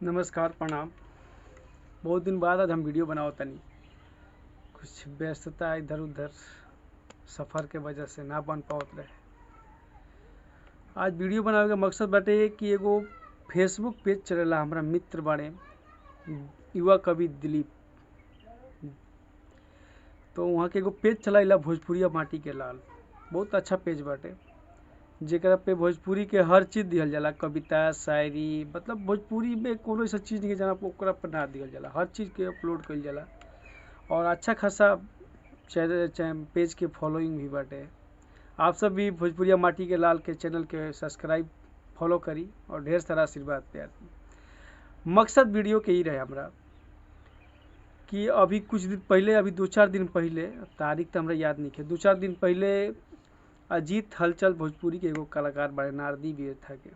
नमस्कार प्रणाम। बहुत दिन बाद आज हम वीडियो बनाओ तनी, कुछ व्यस्तता इधर उधर सफ़र के वजह से ना बन पावत रहे। आज वीडियो बनावे का मकसद बाटे कि एगो फेसबुक पेज चलेला, हमारा मित्र बाड़े युवा कवि दिलीप, तो वहाँ के एगो पेज चलाइला भोजपुरिया माटी के लाल। बहुत अच्छा पेज बाटे जेकरा पे भोजपुरी के हर चीज़ दिहल जाला, कविता शायरी, मतलब भोजपुरी में कोनो ऐसा चीज़ नहीं जना ओकरा पर ना दिहल जाला, हर चीज़ के अपलोड कइल जाला। और अच्छा खासा पेज के फॉलोइंग भी बाटे। आप सब भी भोजपुरिया माटी के लाल के चैनल के सब्सक्राइब फॉलो करी और ढेर सारा आशीर्वाद प्यार दी। मकसद वीडियो के ही रहे हमरा कि अभी कुछ दिन पहले, अभी 2-4 दिन पहले, तारीख तो हमरा याद नहीं है, 2-4 दिन पहले अजीत हलचल भोजपुरी के एगो कलाकार बारे नारदी विथा के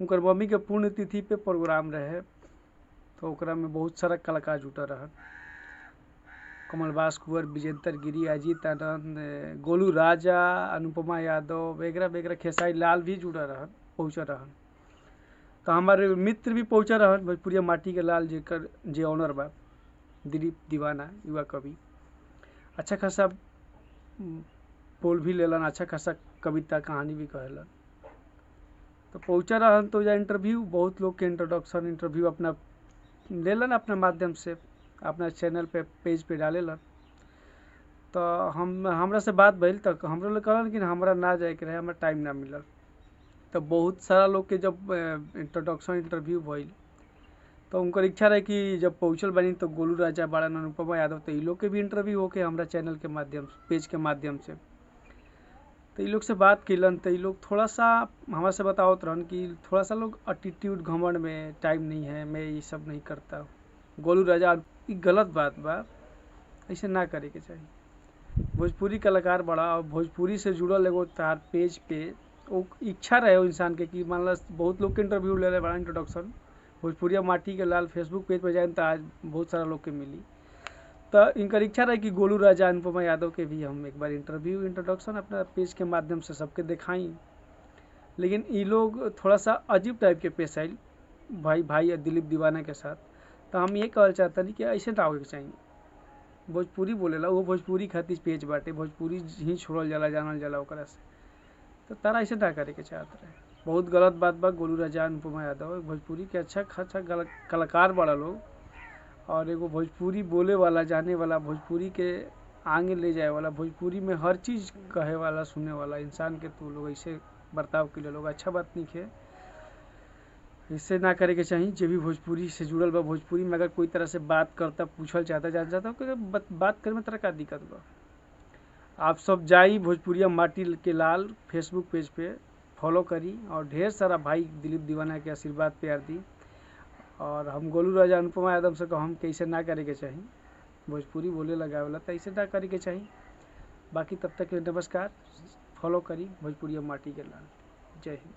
उनकर मम्मी के पुण्यतिथि पे प्रोग्राम रहे, तो ओकरा में बहुत सारा कलाकार जुटा रहन। कमलबास कुंवर, विजेंद्र गिरी, अजीत आनंद, गोलू राजा, अनुपमा यादव वगैरह खेसारी लाल भी जुड़ा रहन, पहुँचा रहन। तो हमारे मित्र भी पहुँचा रहन, भोजपुरिया माटी के लाल जेकर जे ऑनर बा दिलीप दीवाना युवा कवि। अच्छा खासा बोल भी लेलन, अच्छा खासा कविता कहानी भी कहेलन। तो पहुँचा रहन तो या इंटरव्यू, बहुत लोग के इंट्रोडक्शन इंटरव्यू अपना लेलन, अपना माध्यम से अपना चैनल पे पेज पे डालेलन। तो हमरा से बात भइल, तक हमरो लोग कहलन कि हमरा ना जाए के रहे, हमरा टाइम ना मिलल। तो बहुत सारा लोग के जब इंट्रोडक्शन इंटरव्यू भइल तो उनकर इच्छा रहे कि जब पहुँचल बनी तो गोलू राजा बाड़न, अनुपमा यादव, तो इ लोग के भी इंटरव्यू होके हमरा चैनल के माध्यम से, पेज के माध्यम से। तो इ लोग से बात कैलन, तो इ लोग थोड़ा सा हमारा से बतावत रहन कि थोड़ा सा लोग एटीट्यूड घमंड में, टाइम नहीं है, मैं ये सब नहीं करता। गोलू राजा, ये गलत बात बा, ऐसे ना करे के चाहिए। भोजपुरी कलाकार बड़ा और भोजपुरी से जुड़ल एगो तार पेज पे वो इच्छा रहे हो इंसान के कि मान ला बहुत लोग के इंटरव्यू ले बड़ा इंट्रोडक्शन भोजपुरिया माटी के लाल फेसबुक पेज पर जाए तो आज बहुत सारा लोग के मिली। तो इनकर इच्छा रहे कि गोलू राजा, अनुपमा यादव के भी हम एक बार इंटरव्यू इंट्रोडक्शन अपना पेज के माध्यम से सबके दिखाई। लेकिन ये लोग थोड़ा सा अजीब टाइप के पेश आयल भाई दिलीप दीवाना के साथ। तो हम ये कहल चाहता नहीं कि ऐसे ना होके चाहिए। भोजपुरी बोलेला वो भोजपुरी खातिर पेज बाटे, भोजपुरी ही छोड़ल जाला, जानल जाला ओकरा से। तो तारा ऐसे ना करे के चाहत रहे, बहुत गलत बात बा। गोलू राजा, अनुपमा यादव भोजपुरी के अच्छा खासा कलाकार बड़ा लोग, और एगो भोजपुरी बोले वाला, जाने वाला, भोजपुरी के आगे ले जाए वाला, भोजपुरी में हर चीज़ कहे वाला, सुने वाला इंसान के तो लोग ऐसे बर्ताव के लोग अच्छा बात नहीं है। इससे ना करे के चाहिए। जो भी भोजपुरी से जुड़ल बा, भोजपुरी में अगर कोई तरह से बात करता, पूछल चाहता, जान चाहता बात करे में तरह का दिक्कत बा। आप सब जाई भोजपुरिया माटी के लाल फेसबुक पेज पे फॉलो करी और ढेर सारा भाई दिलीप दीवाना के आशीर्वाद प्यार दी। और हम गोलू राजा, अनुपमा यादव से हम कैसे ना करे के चाहिए, भोजपुरी बोले लगा वाला तो ऐसे ना करे के चाहिए। बाकी तब तक के नमस्कार, फॉलो करी भोजपुरिया माटी के लाल। जय हिंद।